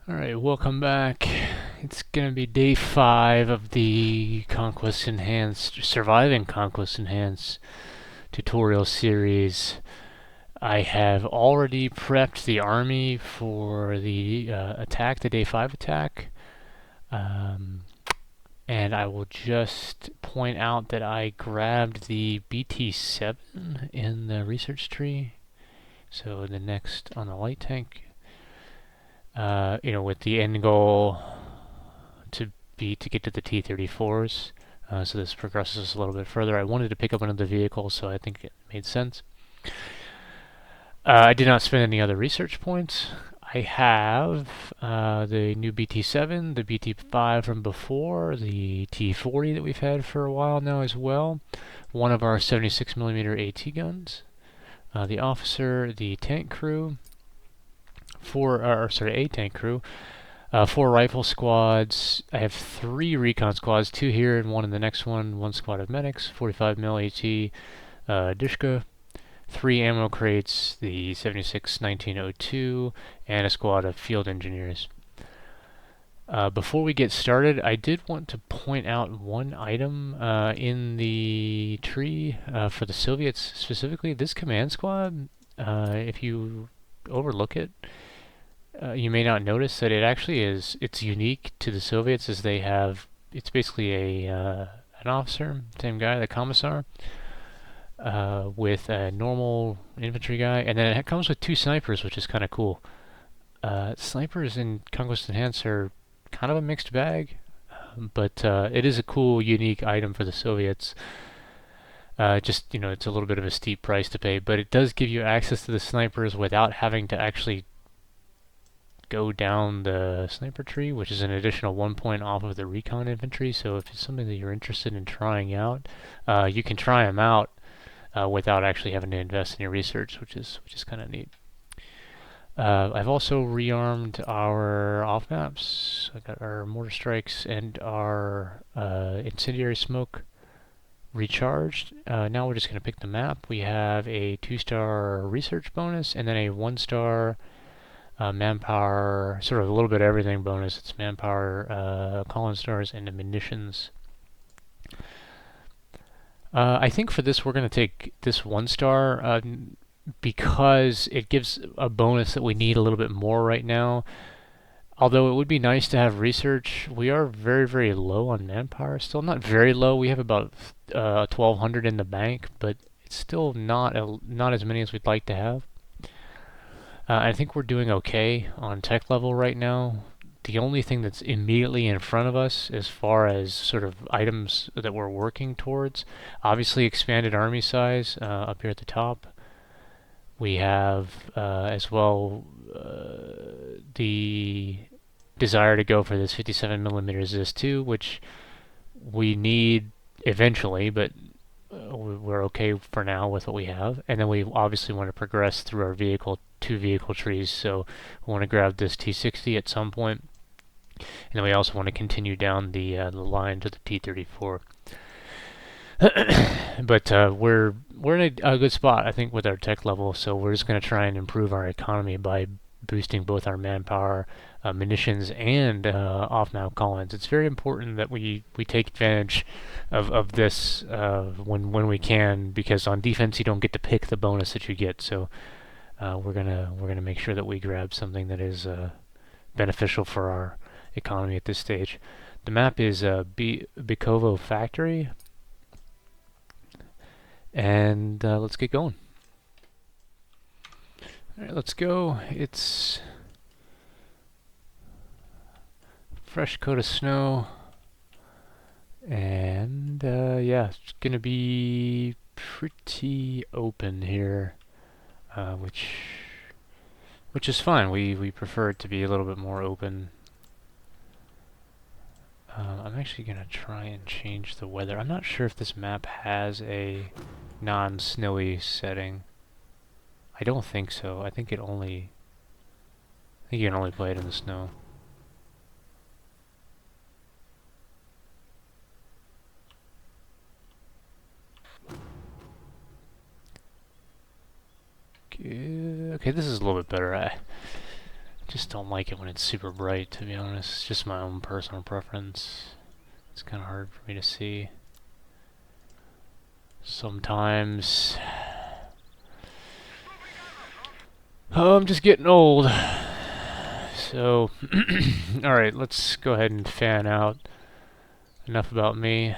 Alright, welcome back. It's gonna be day 5 of the Conquest Enhanced, Surviving Conquest Enhanced tutorial series. I have already prepped the army for the attack, the day 5 attack. And I will just point out that I grabbed the BT7 in the research tree. So the next on the light tank, with the end goal to get to the T-34s. So this progresses us a little bit further. I wanted to pick up another vehicle, so I think it made sense. I did not spend any other research points. I have the new BT7, the BT5 from before, the T40 that we've had for a while now as well, one of our 76mm AT guns, the officer, the tank crew, a tank crew, 4 rifle squads. I have 3 recon squads, 2 here and 1 in the next one. 1 squad of medics, 45mm AT, Dishka, 3 ammo crates, the 76-1902, and a squad of field engineers. Before we get started, I did want to point out one item in the tree for the Soviets specifically. This command squad, if you overlook it, you may not notice that it's unique to the Soviets, as it's basically an officer, same guy, the commissar, with a normal infantry guy, and then it comes with 2 snipers, which is kind of cool. Snipers in Conquest Enhanced are kind of a mixed bag, but it is a cool, unique item for the Soviets. It's a little bit of a steep price to pay, but it does give you access to the snipers without having to actually go down the sniper tree, which is an additional 1 point off of the recon infantry. So if it's something that you're interested in trying out, you can try them out without actually having to invest in your research, which is kind of neat. I've also rearmed our off maps. I got our mortar strikes and our incendiary smoke recharged. Now we're just going to pick the map. We have a 2-star research bonus and then a 1-star manpower, sort of a little bit of everything bonus. It's manpower, call-in stars, and the munitions. I think for this we're going to take this 1-star because it gives a bonus that we need a little bit more right now. Although it would be nice to have research, we are very, very low on manpower. Still not very low. We have about 1,200 in the bank, but it's still not as many as we'd like to have. I think we're doing okay on tech level right now. The only thing that's immediately in front of us as far as sort of items that we're working towards, obviously expanded army size up here at the top. We have as well the desire to go for this 57mm Zis 2, which we need eventually, but we're okay for now with what we have. And then we obviously want to progress through our 2 vehicle trees, so we want to grab this T60 at some point, and then we also want to continue down the line to the T-34. But we're in a good spot, I think, with our tech level, so we're just going to try and improve our economy by boosting both our manpower, munitions, and off-map call-ins. It's very important that we take advantage of this when we can, because on defense you don't get to pick the bonus that you get. So we're gonna make sure that we grab something that is beneficial for our economy at this stage. The map is Bikovo Factory, and let's get going. All right, let's go. It's fresh coat of snow, and yeah, it's gonna be pretty open here, which is fine. We prefer it to be a little bit more open. I'm actually gonna try and change the weather. I'm not sure if this map has a non-snowy setting. I don't think so. I think you can only play it in the snow. Okay, this is a little bit better. Just don't like it when it's super bright, to be honest. It's just my own personal preference. It's kind of hard for me to see. Sometimes. Oh, I'm just getting old. So, alright, let's go ahead and fan out. Enough about me.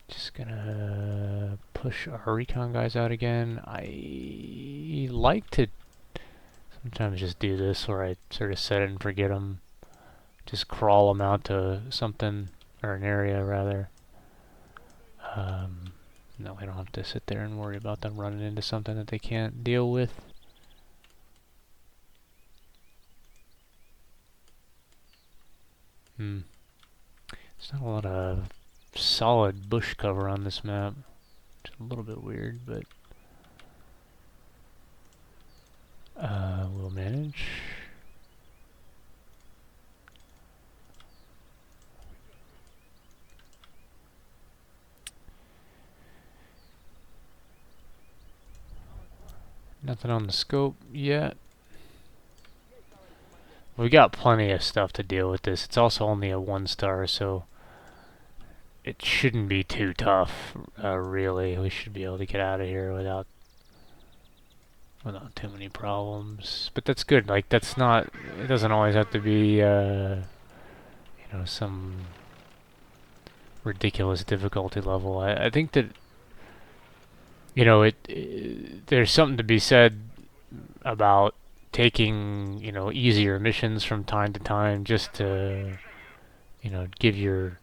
Just gonna push our recon guys out again. I like to sometimes just do this where I sort of set it and forget them. Just crawl them out to something, or an area rather. No, we don't have to sit there and worry about them running into something that they can't deal with. There's not a lot of solid bush cover on this map. It's a little bit weird, but we'll manage. Nothing on the scope yet. We got plenty of stuff to deal with this. It's also only a 1-star, so it shouldn't be too tough, really. We should be able to get out of here without too many problems. But that's good. Like, that's not... It doesn't always have to be, you know, some ridiculous difficulty level. I think that, you know, there's something to be said about taking, you know, easier missions from time to time just to, you know, give your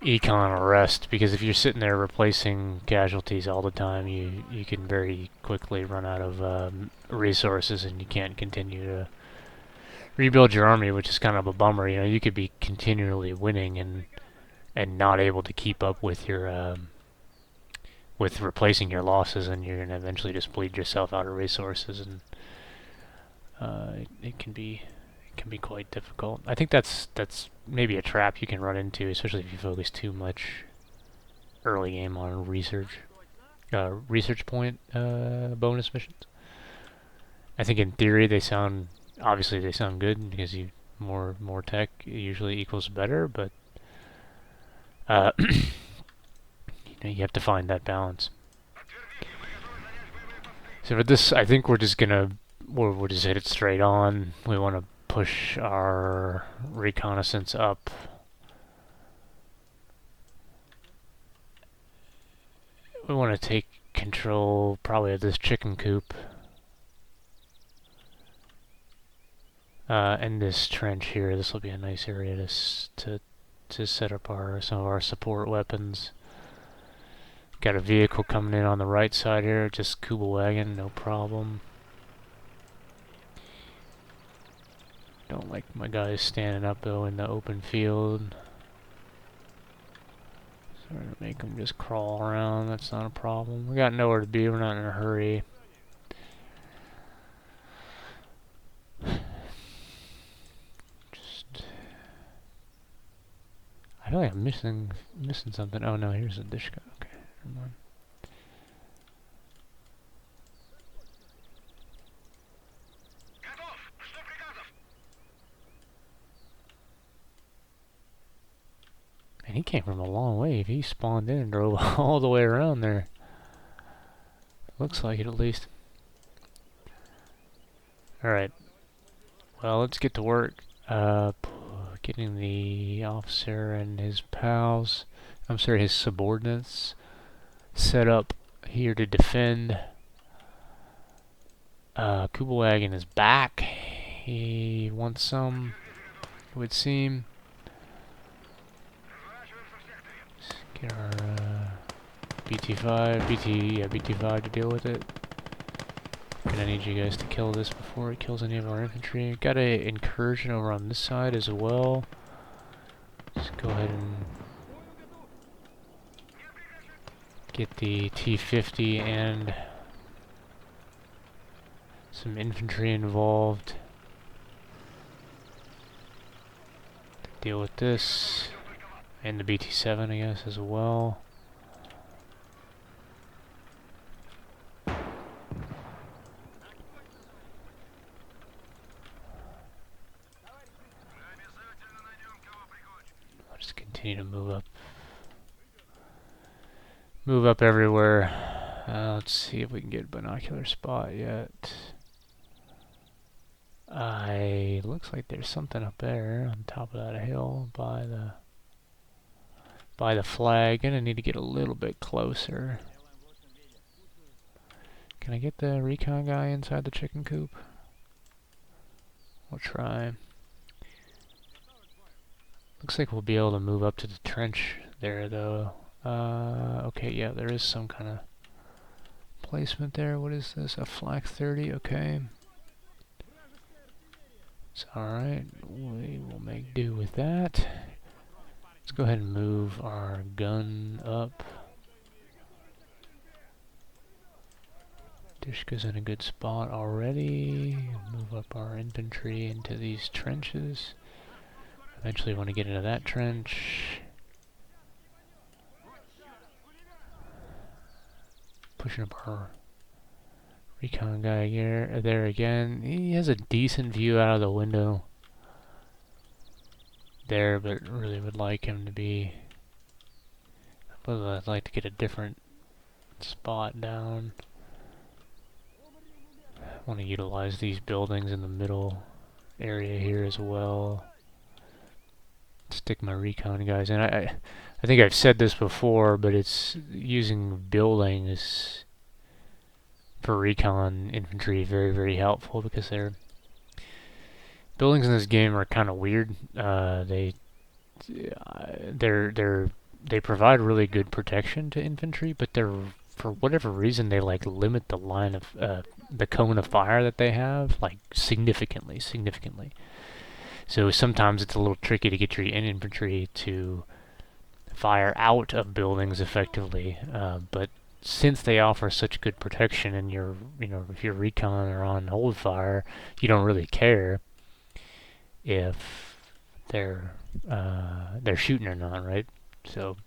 econ a rest, because if you're sitting there replacing casualties all the time, you can very quickly run out of resources and you can't continue to rebuild your army, which is kind of a bummer. You know, you could be continually winning and not able to keep up with your with replacing your losses, and you're gonna eventually just bleed yourself out of resources, and it can be quite difficult. I think that's maybe a trap you can run into, especially if you focus too much early game on research point bonus missions. I think in theory they sound good, because more tech usually equals better, but you know, you have to find that balance. So for this, I think we'll just hit it straight on. We want to push our reconnaissance up. We want to take control probably of this chicken coop. And this trench here. This will be a nice area to set up some of our support weapons. Got a vehicle coming in on the right side here, just Kuba wagon, no problem. Don't like my guys standing up though in the open field. So we're gonna make them just crawl around, that's not a problem. We got nowhere to be, we're not in a hurry. I feel like I'm missing something. Oh no, here's the Dishka. Okay, never mind. And he came from a long way. If he spawned in and drove all the way around there. Looks like it, at least. Alright. Well, let's get to work. Getting the officer and his pals, his subordinates, set up here to defend. Kuba wagon is back. He wants some, it would seem. Let's get our BT5 to deal with it. Gonna need you guys to kill this before it kills any of our infantry. Got a incursion over on this side as well. Just go ahead and get the T-50 and some infantry involved to deal with this. And the BT-7, I guess, as well. continue to move up everywhere. Let's see if we can get a binocular spot yet. Looks like there's something up there on top of that hill by the flag. Gonna need to get a little bit closer. Can I get the recon guy inside the chicken coop? We'll try. Looks like we'll be able to move up to the trench there, though. Okay, yeah, there is some kind of placement there. What is this? A flak 30? Okay. It's alright. We will make do with that. Let's go ahead and move our gun up. Dishka's in a good spot already. Move up our infantry into these trenches. Eventually want to get into that trench. Pushing up our recon guy here, there again. He has a decent view out of the window there, but really would like him to be... I'd like to get a different spot down. I want to utilize these buildings in the middle area here as well. Stick my recon guys in. I think I've said this before, but it's using buildings for recon infantry very, very helpful, because buildings in this game are kind of weird. They provide really good protection to infantry, but for whatever reason they like limit the line of the cone of fire that they have, like significantly. So sometimes it's a little tricky to get your infantry to fire out of buildings effectively, but since they offer such good protection, and if your recon are on hold fire, you don't really care if they're shooting or not, right? So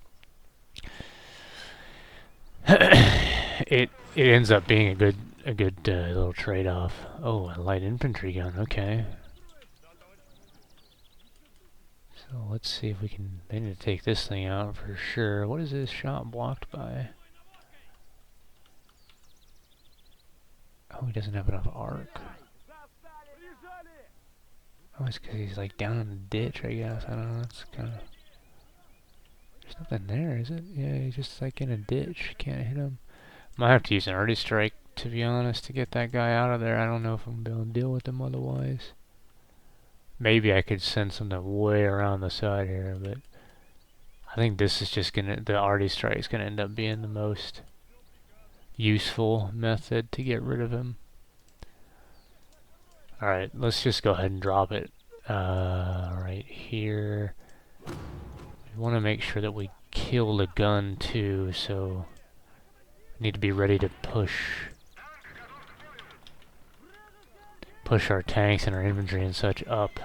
it ends up being a good little trade-off. Oh, a light infantry gun. Okay. So let's see if we can. They need to take this thing out for sure. What is this shot blocked by? Oh, he doesn't have enough arc. Oh, it's because he's like down in the ditch, I guess. I don't know. It's kind of... There's nothing there, is it? Yeah, he's just like in a ditch. Can't hit him. Might have to use an arty strike, to be honest, to get that guy out of there. I don't know if I'm going to be able to deal with him otherwise. Maybe I could send something way around the side here, but I think this is just the arty strike is gonna end up being the most useful method to get rid of him. Alright, let's just go ahead and drop it right here. We want to make sure that we kill the gun too, so we need to be ready to push our tanks and our infantry and such up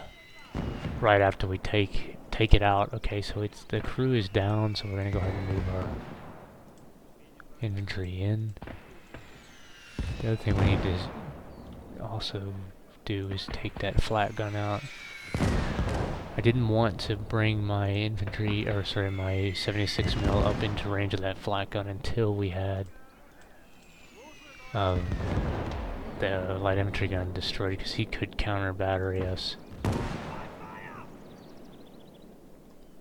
right after we take it out. Okay, so the crew is down, so we're gonna go ahead and move our infantry in. The other thing we need to also do is take that flat gun out. I didn't want to bring my infantry, or sorry, my 76 mil up into range of that flat gun until we had the light infantry gun destroyed, because he could counter battery us.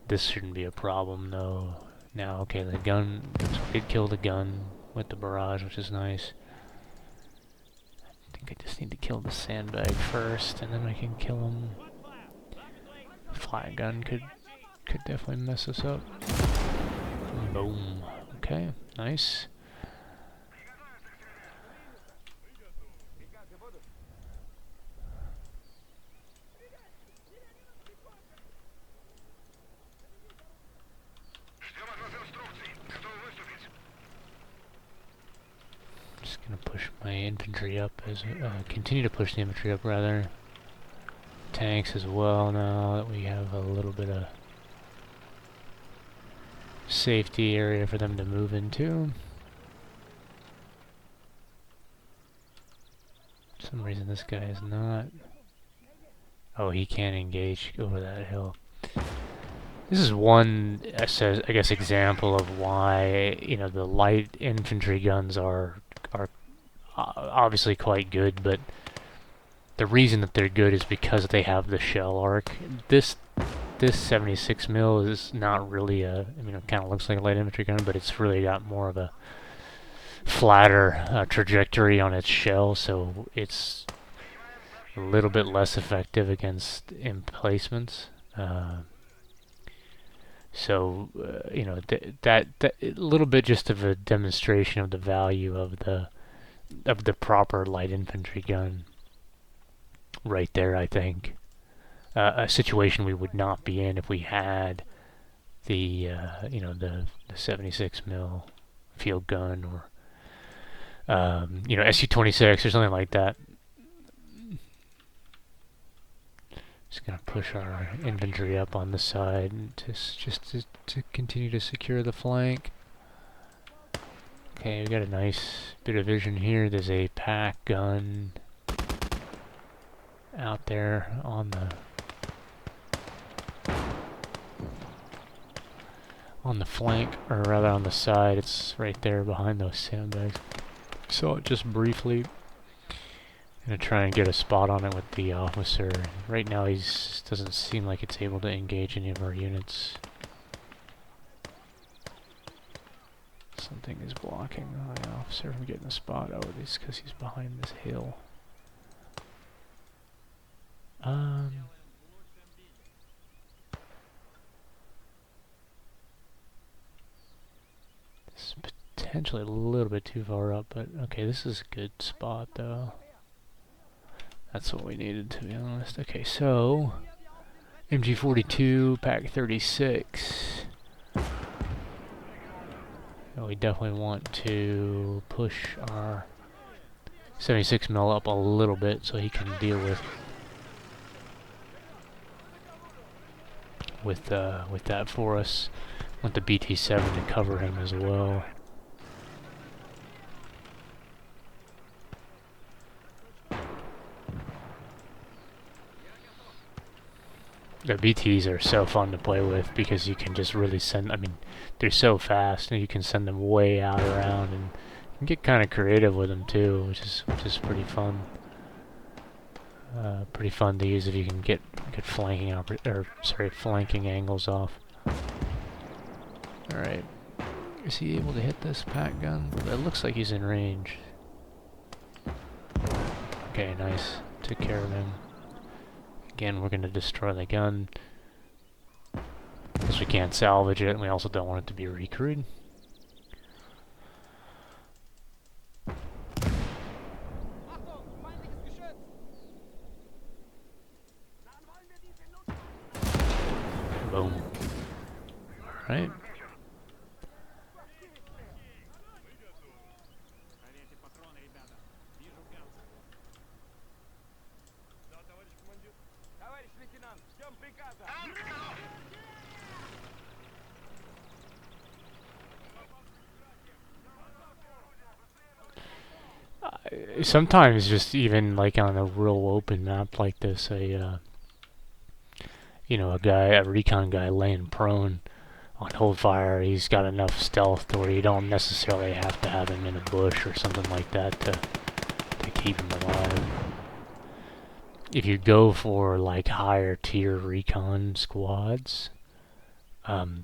This shouldn't be a problem though. Now, okay, the gun, we did kill the gun with the barrage, which is nice. I think I just need to kill the sandbag first, and then I can kill him. Flat gun could definitely mess us up. Boom. Okay, nice. Just gonna push my infantry up continue to push the infantry up rather. Tanks as well, now that we have a little bit of safety area for them to move into. For some reason this guy is not. Oh, he can't engage over that hill. This is one, I guess, example of why the light infantry guns are obviously quite good, but the reason that they're good is because they have the shell arc. This 76 mil is not really I mean, it kind of looks like a light infantry gun, but it's really got more of a flatter trajectory on its shell, so it's a little bit less effective against emplacements. So that a little bit just of a demonstration of the value of the proper light infantry gun right there. I think a situation we would not be in if we had the the 76 mil field gun or SU-26 or something like that. Just gonna push our infantry up on the side and to continue to secure the flank. Okay, we got a nice bit of vision here. There's a pack gun out there on the flank, or rather on the side. It's right there behind those sandbags. Saw it just briefly. Gonna try and get a spot on it with the officer. Right now doesn't seem like it's able to engage any of our units. Something is blocking the officer from getting a spot. Oh, it's because he's behind this hill. This is potentially a little bit too far up, but okay, this is a good spot though. That's what we needed, to be honest. Okay, so MG42, Pack 36. We definitely want to push our 76 mil up a little bit so he can deal with that for us. Want the BT7 to cover him as well. The BTs are so fun to play with because you can just really send, I mean, they're so fast and you can send them way out around and you can get kind of creative with them too, which is pretty fun. Pretty fun to use if you can get flanking angles off. Alright. Is he able to hit this pack gun? It looks like he's in range. Okay, nice. Took care of him. Again, we're going to destroy the gun because we can't salvage it, and we also don't want it to be recrewed. Boom. Alright. Sometimes just even like on a real open map like this, a recon guy laying prone on hold fire, he's got enough stealth to where you don't necessarily have to have him in a bush or something like that to keep him alive. If you go for like higher tier recon squads,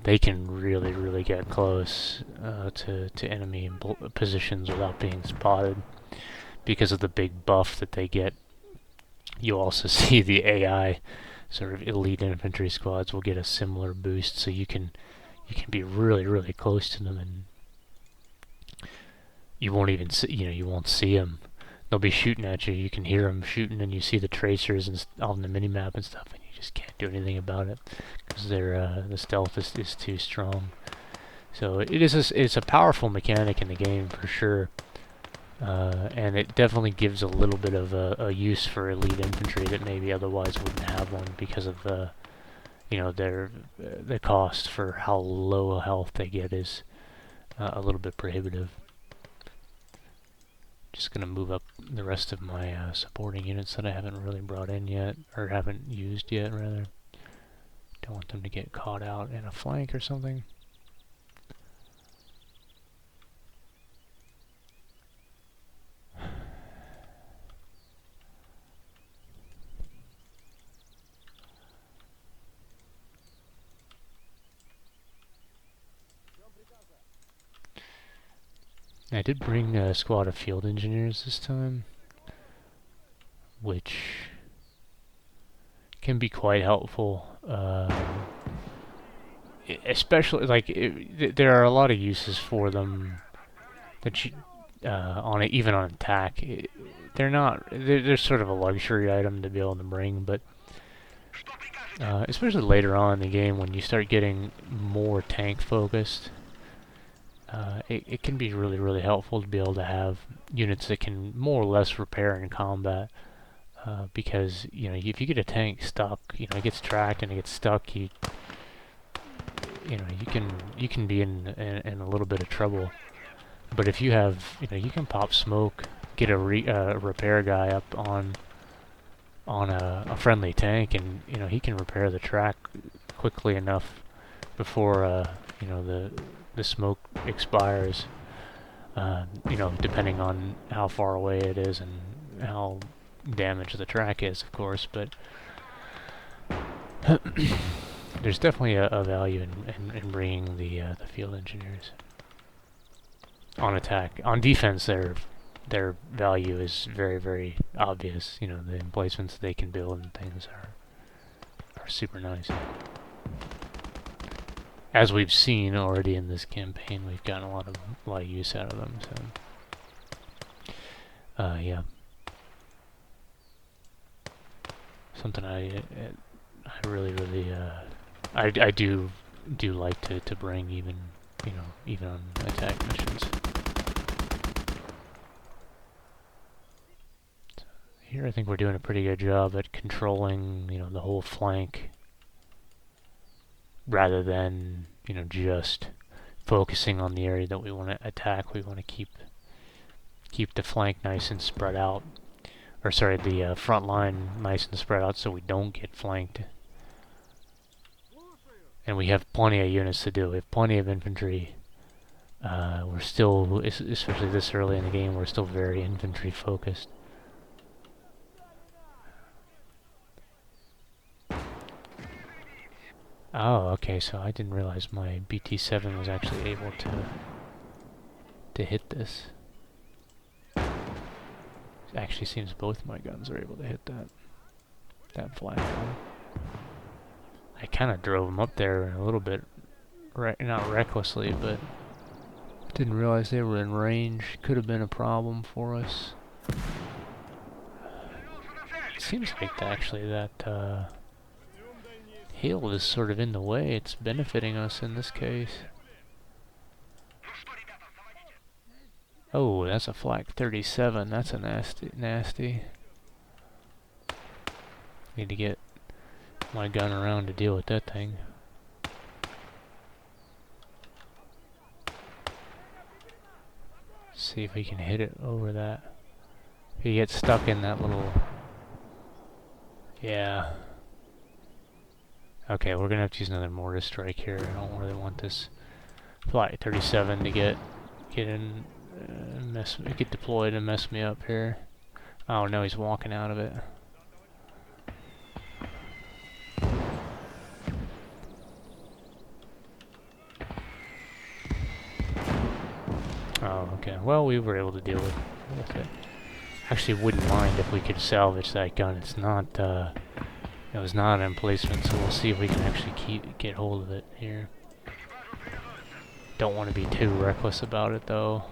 they can really get close to enemy positions without being spotted because of the big buff that they get. You'll also see the AI sort of elite infantry squads will get a similar boost, so you can be really close to them and you won't even see, you won't see them. They'll be shooting at you. You can hear them shooting, and you see the tracers and on the minimap and stuff, and you just can't do anything about it because the stealth is too strong. So it's a powerful mechanic in the game for sure, and it definitely gives a little bit of a use for elite infantry that maybe otherwise wouldn't have one because of the cost for how low a health they get is a little bit prohibitive. Just gonna move up the rest of my supporting units that I haven't really brought in yet, or haven't used yet, rather. Don't want them to get caught out in a flank or something. I did bring a squad of field engineers this time, which can be quite helpful. Especially, like, there are a lot of uses for them that you, even on attack. They're sort of a luxury item to be able to bring, but especially later on in the game when you start getting more tank focused, it can be really, really helpful to be able to have units that can more or less repair in combat. Because, you know, if you get a tank stuck, you know, it gets tracked and it gets stuck, you can be in a little bit of trouble. But if you have, you know, you can pop smoke, get a repair guy up on a friendly tank, and, you know, he can repair the track quickly enough before you know, the smoke expires. You know, depending on how far away it is and how damaged the track is, of course, but there's definitely a value in bringing the field engineers. On attack, on defense, their value is very, very obvious. You know, the emplacements they can build and things are super nice. As we've seen already in this campaign, we've gotten a lot of use out of them. So, yeah, something I really, really, I do like to bring, even, you know, even on attack missions. So here I think we're doing a pretty good job at controlling, you know, the whole flank, rather than, you know, just focusing on the area that we want to attack. We want to keep the flank nice and spread out, or sorry, the front line nice and spread out, so we don't get flanked. And we have plenty of units to do. We have plenty of infantry. We're still, especially this early in the game, we're still very infantry focused. Oh, okay, so I didn't realize my BT-7 was actually able to hit this. It actually seems both my guns are able to hit that flag. I kind of drove them up there a little bit, not recklessly, but didn't realize they were in range. Could have been a problem for us. It seems like actually that hill is sort of in the way. It's benefiting us in this case. Oh, that's a flak 37. That's a nasty. Need to get my gun around to deal with that thing. See if we can hit it over that. If you get stuck in that little... Yeah. Okay, we're gonna have to use another mortar strike here. I don't really want this Flight 37 to get in, get deployed and mess me up here. Oh no, he's walking out of it. Oh, okay. Well, we were able to deal with it. Actually, wouldn't mind if we could salvage that gun. It's not, it was not an emplacement, so we'll see if we can actually get hold of it here. Don't want to be too reckless about it, though.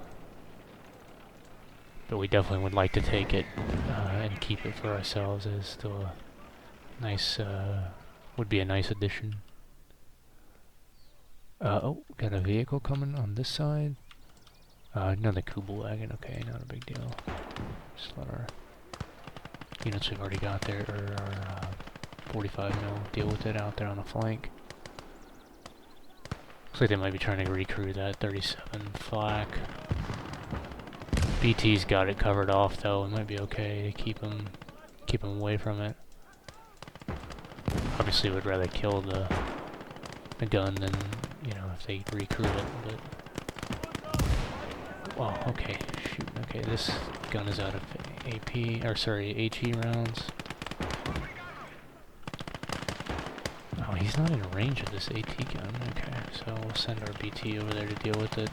But we definitely would like to take it and keep it for ourselves. It's still a nice, would be a nice addition. Oh, got a vehicle coming on this side. Another Kubel wagon. Okay, not a big deal. Just let our units we've already got there, or our 45 mil, deal with it out there on the flank. Looks like they might be trying to recruit that 37 flak. BT's got it covered off though. It might be okay to keep them away from it. obviously would rather kill the gun than, you know, if they recruit it, but... Oh, okay, shoot, okay, this gun is out of AP, or sorry, HE rounds. Oh, he's not in range of this AT gun, okay, so we'll send our BT over there to deal with it.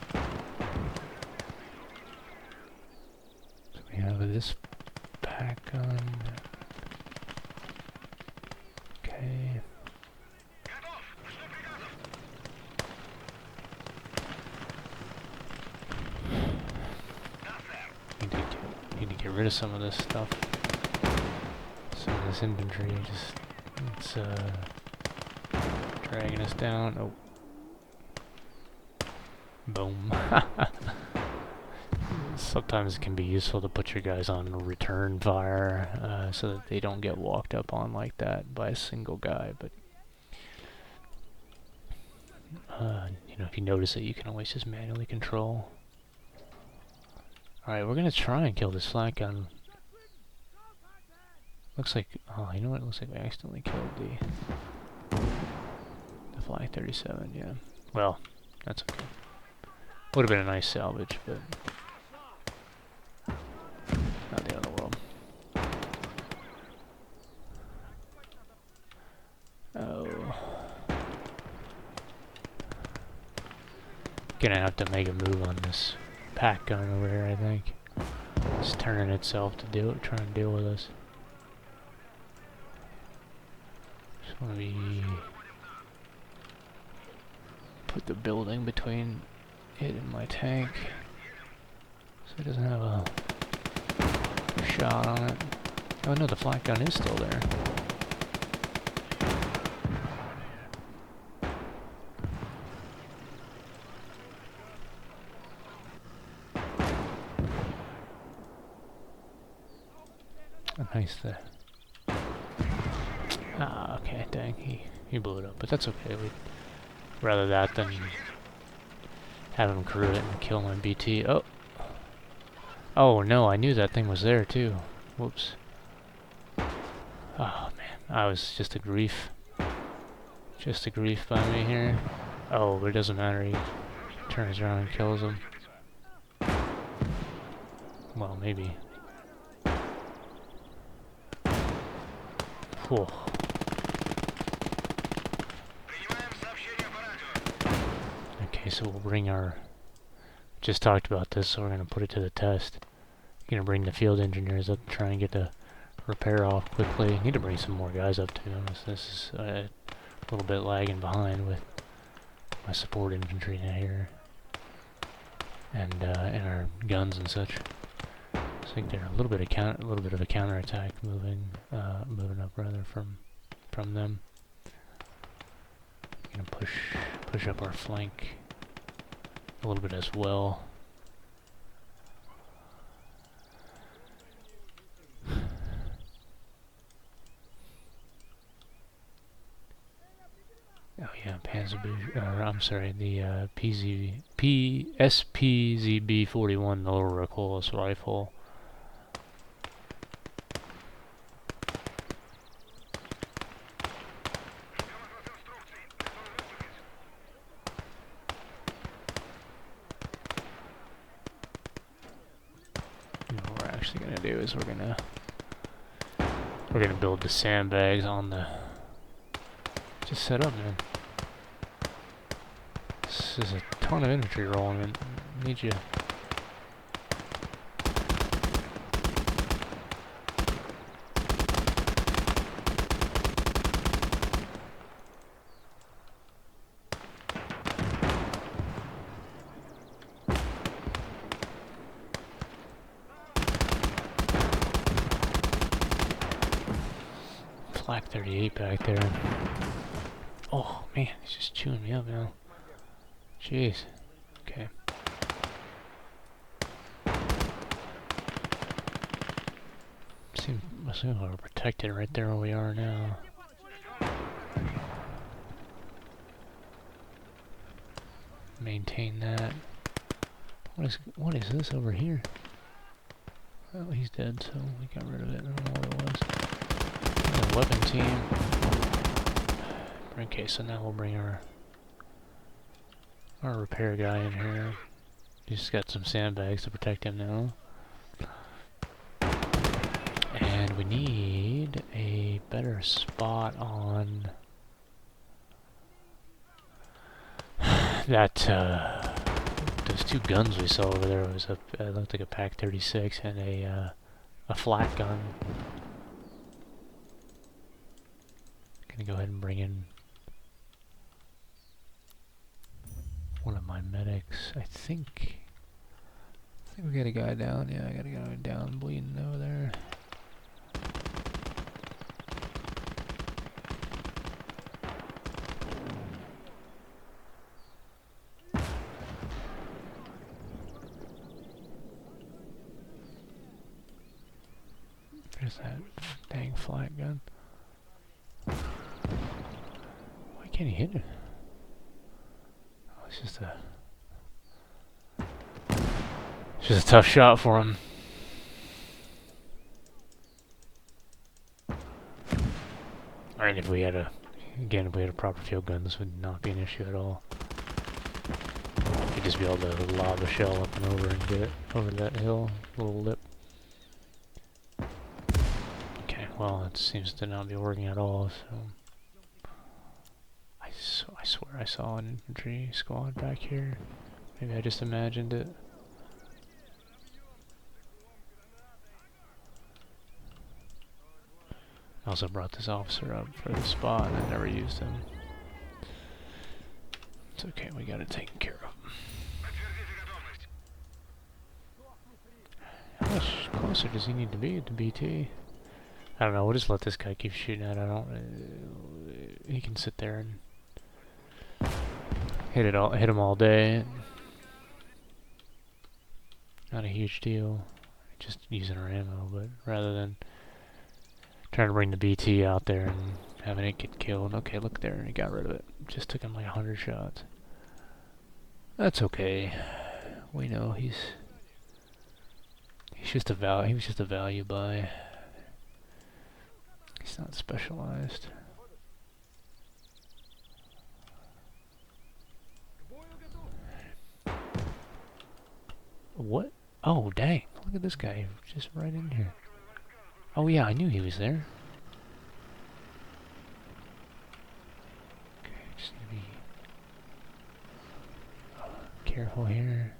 So we have this pack gun. Okay. Need to get rid of some of this stuff. Some of this infantry just, it's dragging us down. Oh. Boom. Sometimes it can be useful to put your guys on return fire so that they don't get walked up on like that by a single guy, but you know, if you notice it, you can always just manually control. Alright, we're gonna try and kill this flat gun. Looks like, oh, you know what? It looks like we accidentally killed the Flag 37, yeah. Well, that's okay. Would have been a nice salvage, but not the end of the world. Oh. Gonna have to make a move on this pack gun over here, I think. It's turning itself to try and deal with us. Just want to put the building between it and my tank, so it doesn't have a shot on it. Oh no, the flak gun is still there. Oh, nice there. Ah, okay, dang, he blew it up, but that's okay. We'd rather that than have him crew it and kill my BT. Oh! Oh no, I knew that thing was there too. Whoops. Oh man, I was just a grief. Just a grief by me here. Oh, but it doesn't matter, he turns around and kills him. Well, maybe. Whew. Okay, so we'll bring our... Just talked about this, so we're going to put it to the test. Going to bring the field engineers up to try and get the repair off quickly. Need to bring some more guys up, to be honest. This is a little bit lagging behind with my support infantry here. And our guns and such. I think they're a little bit of a counterattack moving up rather from them. Gonna push up our flank a little bit as well. Oh yeah, I'm sorry, the SPZB-41 lower recoilless rifle. Is we're gonna build the sandbags on the... Just set up, man. This is a ton of infantry rolling in. Need you. Flak 38 back there. Oh man, he's just chewing me up now. Jeez. Okay. Seems we're protected right there where we are now. Maintain that. What is this over here? Oh, he's dead, so we got rid of it. I don't know what it was. A weapon team. Okay, so now we'll bring our repair guy in here. He's got some sandbags to protect him now. And we need a better spot on that, those two guns we saw over there. It was it looked like a Pac 36 and a flat gun. Gonna go ahead and bring in one of my medics. I think we got a guy down. Yeah, I got a guy down bleeding over there. There's that dang flat gun. Why can't he hit it? Oh, it's just a tough shot for him. I mean, if we had a proper field gun, this would not be an issue at all. You'd just be able to lob a shell up and over and get it over that hill, little lip. Okay, well, it seems to not be working at all, so... I swear I saw an infantry squad back here. Maybe I just imagined it. I also brought this officer up for the spot and I never used him. It's okay, we got it taken care of. How much closer does he need to be to BT? I don't know, we'll just let this guy keep shooting at it. He can sit there and hit him all day. Not a huge deal. Just using our ammo, but rather than trying to bring the BT out there and having it get killed. Okay, look there, he got rid of it. Just took him like 100 shots. That's okay. We know he was just a value buy. He's not specialized. What? Oh, dang. Look at this guy. Just right in here. Oh, yeah, I knew he was there. Okay, just need to be careful here.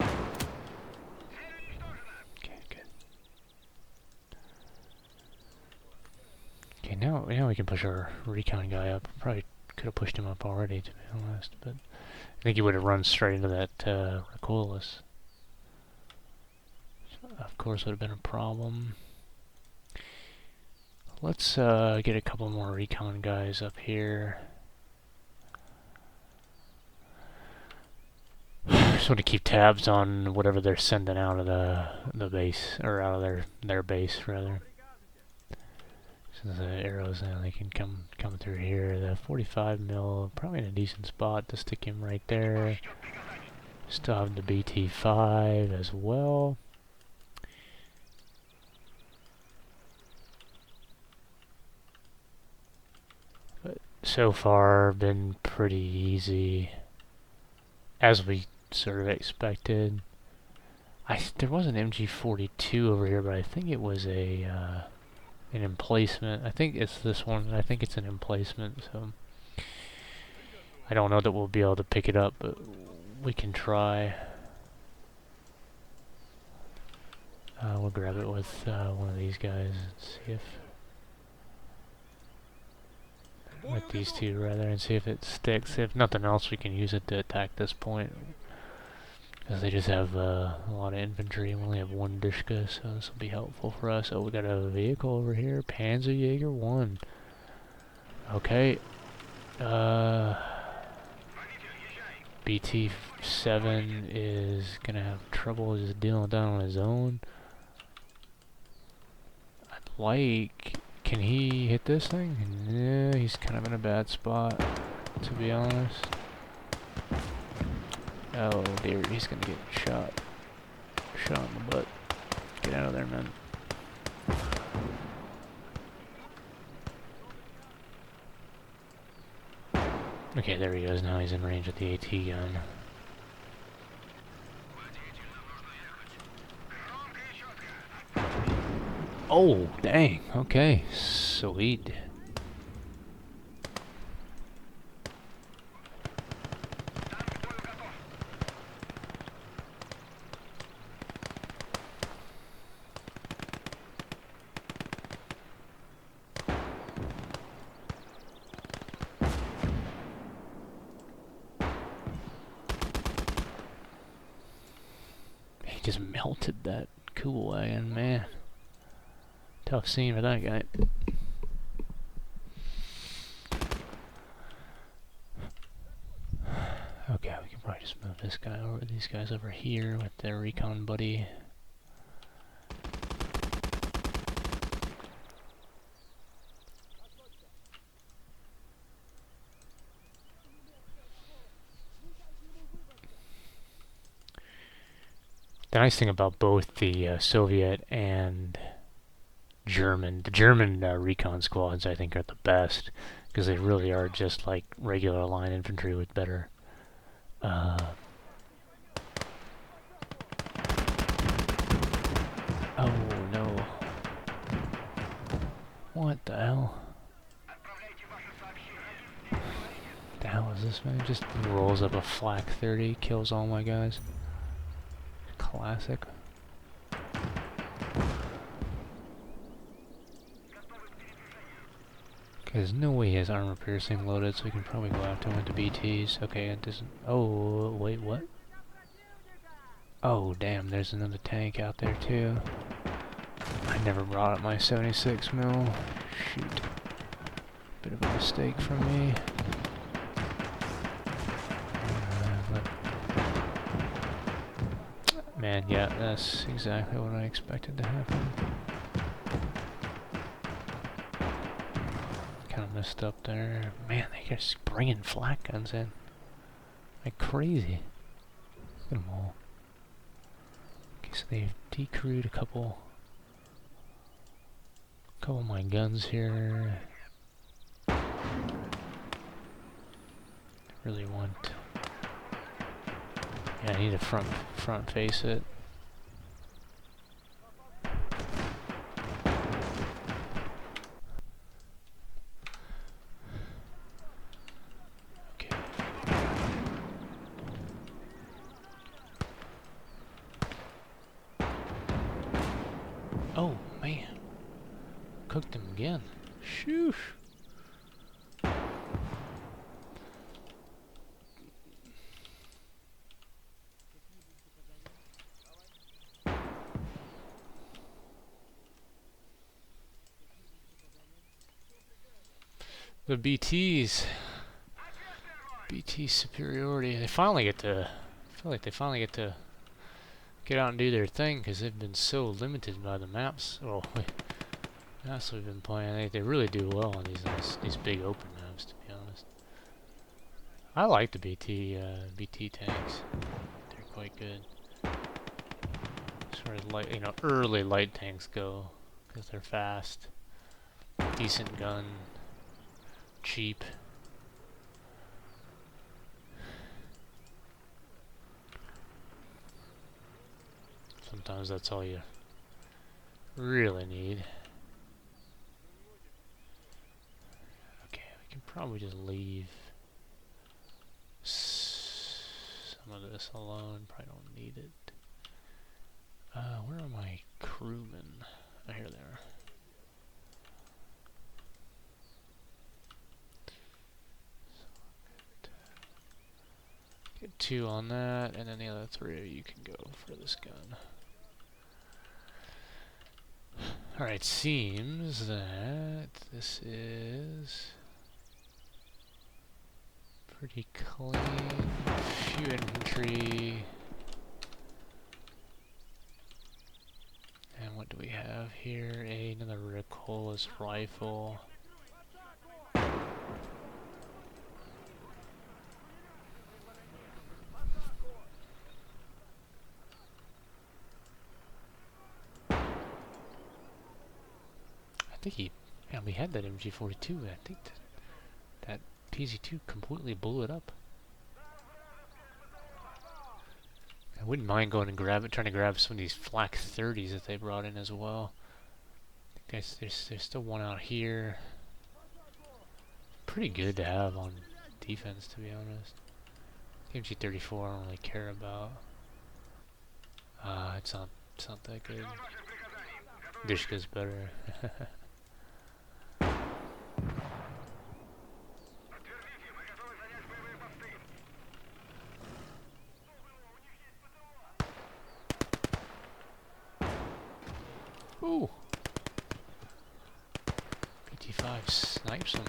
Okay, good. Okay, now we can push our recon guy up. Probably could have pushed him up already, to be honest, but I think he would have run straight into that recoilless. Of course, would have been a problem. Let's get a couple more recon guys up here. Just want to keep tabs on whatever they're sending out of the base, or out of their base rather. Since the arrows now, they can come through here. The 45 mil, probably in a decent spot to stick him right there. Still have the BT5 as well. But so far, been pretty easy, as we sort of expected. There was an MG42 over here, but I think it was an emplacement. I think it's this one. I think it's an emplacement, so I don't know that we'll be able to pick it up, but we can try. We'll grab it with one of these guys and see if... with these two rather, and see if it sticks. If nothing else, we can use it to attack this point, because they just have a lot of infantry. We only have one Dishka, so this will be helpful for us. Oh, we got a vehicle over here, Panzerjäger 1. Okay, BT7 is gonna have trouble just dealing with that on his own. Can he hit this thing? Yeah, he's kind of in a bad spot, to be honest. Oh dear, he's gonna get shot in the butt. Get out of there, man. Okay, there he goes. Now he's in range with the AT gun. Oh, dang. Okay. Sweet. He just melted that cool wagon, man. Tough scene for that guy. Okay, we can probably just move this guy over, these guys over here with their recon buddy. The nice thing about both the Soviet and the German recon squads, I think, are the best because they really are just like regular line infantry with better. Oh no! What the hell? The hell is this man? Just rolls up a flak 30, kills all my guys. Classic. There's no way he has armor piercing loaded, so we can probably go after him with the BTs. Okay, it doesn't. Oh, wait, what? Oh, damn, there's another tank out there, too. I never brought up my 76 mil. Shoot. Bit of a mistake from me. Man, yeah, that's exactly what I expected to happen. Kind of messed up there. Man, they're just bringing flak guns in. Like crazy. Look at them all. Okay, so they've decrewed a couple of my guns here. Really want. Yeah, I need to front face it. Okay. Oh man, cooked him again. Shoosh. The BT superiority. They finally get to. I feel like they finally get to get out and do their thing because they've been so limited by the maps. Oh, maps we've been playing. They really do well on these big open maps. To be honest, I like the BT tanks. They're quite good. As far as light, early light tanks go, because they're fast, decent gun, cheap. Sometimes that's all you really need. Okay, we can probably just leave some of this alone. Probably don't need it. Where are my crewmen? Oh, here they are. Get 2 on that, and then the other 3 of you can go for this gun. Alright, seems that this is pretty clean. Few infantry. And what do we have here? Another recoilless rifle. I think we had that MG42. I think that PZ2 completely blew it up. I wouldn't mind going and trying to grab some of these flak 30s that they brought in as well. There's still one out here. Pretty good to have on defense, to be honest. KMG 34 I don't really care about. It's not that good. Dishka's better. Ooh! PT5 snipes him.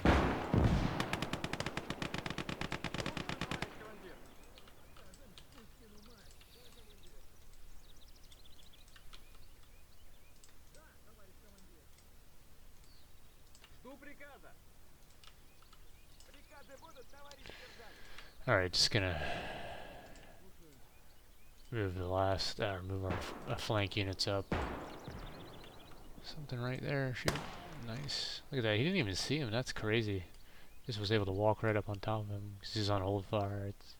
Alright, just gonna move the last, move our flank units up. Something right there, shoot. Nice. Look at that, he didn't even see him, that's crazy. Just was able to walk right up on top of him, because he's on hold fire. It's,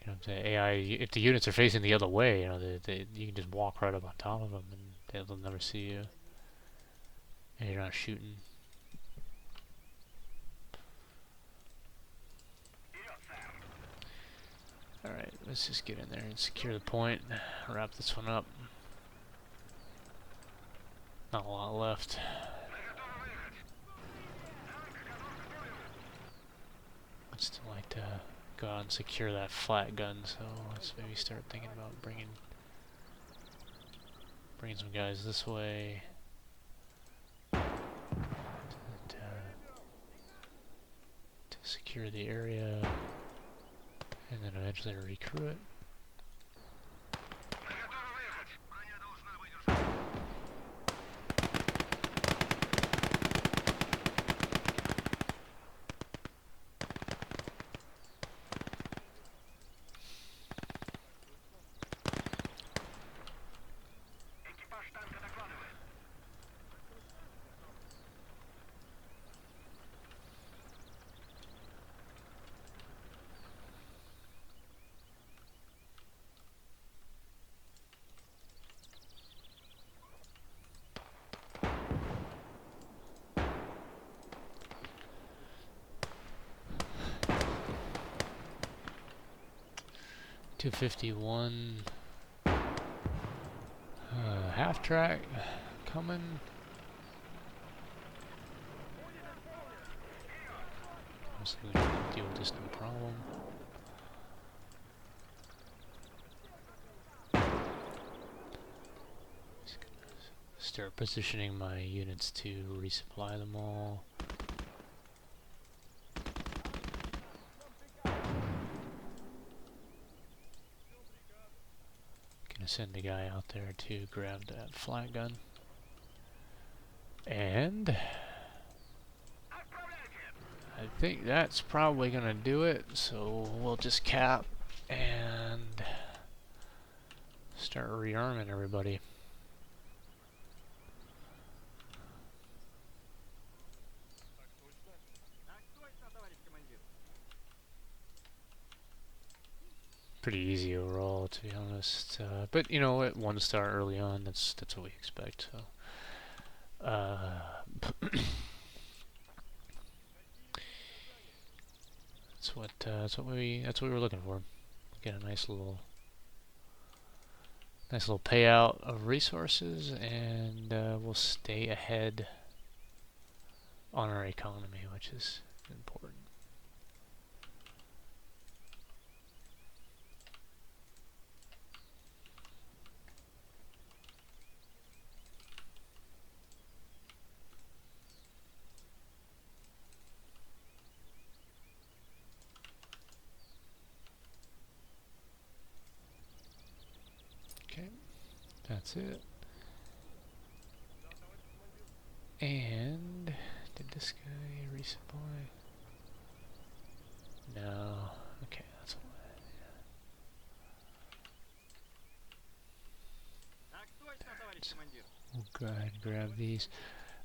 you know what I'm saying, AI, if the units are facing the other way, you know, you can just walk right up on top of them, and they'll never see you. And you're not shooting. Alright, let's just get in there and secure the point. Wrap this one up. Not a lot left. I'd still like to go out and secure that flat gun, so let's maybe start thinking about bringing some guys this way. To secure the area. And then eventually recruit it. .251 half track coming. We can deal with this no problem. Just gonna start positioning my units to resupply them all. Send a guy out there to grab that flat gun. And I think that's probably gonna do it, so we'll just cap and start rearming everybody. Pretty easy overall, to be honest. But you know, at 1 star early on, that's what we expect. So, that's what we were looking for. Get a nice little payout of resources, and we'll stay ahead on our economy, which is important. That's it. And did this guy resupply? No. Okay, that's why. Yeah. We'll go ahead and grab these.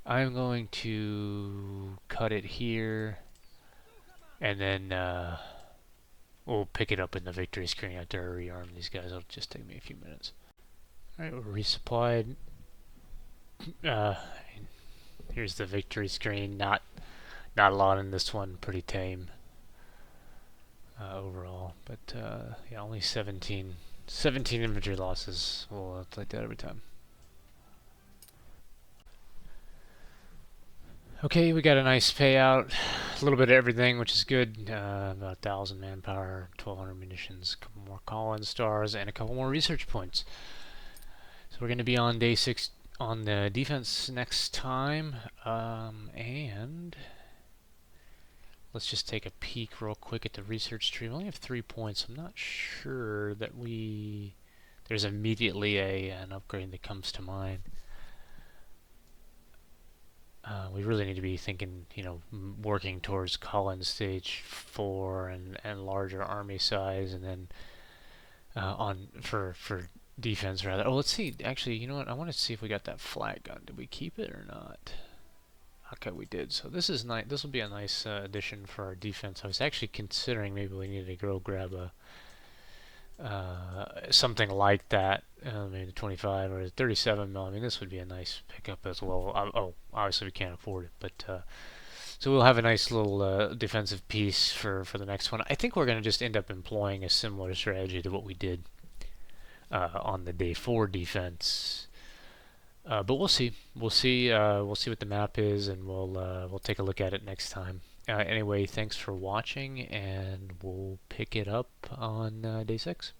I'm going to cut it here, and then we'll pick it up in the victory screen after I rearm these guys. It'll just take me a few minutes. Alright, we're resupplied. Here's the victory screen. Not a lot in this one. Pretty tame overall, but yeah, only 17 infantry losses. Well, it's like that every time. Okay, we got a nice payout. A little bit of everything, which is good. About 1,000 manpower, 1,200 munitions, a couple more call-in stars, and a couple more research points. So we're going to be on day 6 on the defense next time. And let's just take a peek real quick at the research tree. We only have 3 points. I'm not sure that there's immediately an upgrade that comes to mind. We really need to be thinking, working towards Collins stage 4 and larger army size, and then for defense rather. Oh, let's see. Actually, you know what? I want to see if we got that flag gun. Did we keep it or not? Okay, we did. So this is nice. This will be a nice addition for our defense. I was actually considering maybe we needed to go grab a something like that, maybe 25 or 37 mil. I mean, this would be a nice pickup as well. Oh, obviously we can't afford it, but so we'll have a nice little defensive piece for the next one. I think we're going to just end up employing a similar strategy to what we did on the day 4 defense. But we'll see. We'll see. We'll see what the map is, and we'll take a look at it next time. Anyway, thanks for watching, and we'll pick it up on day 6.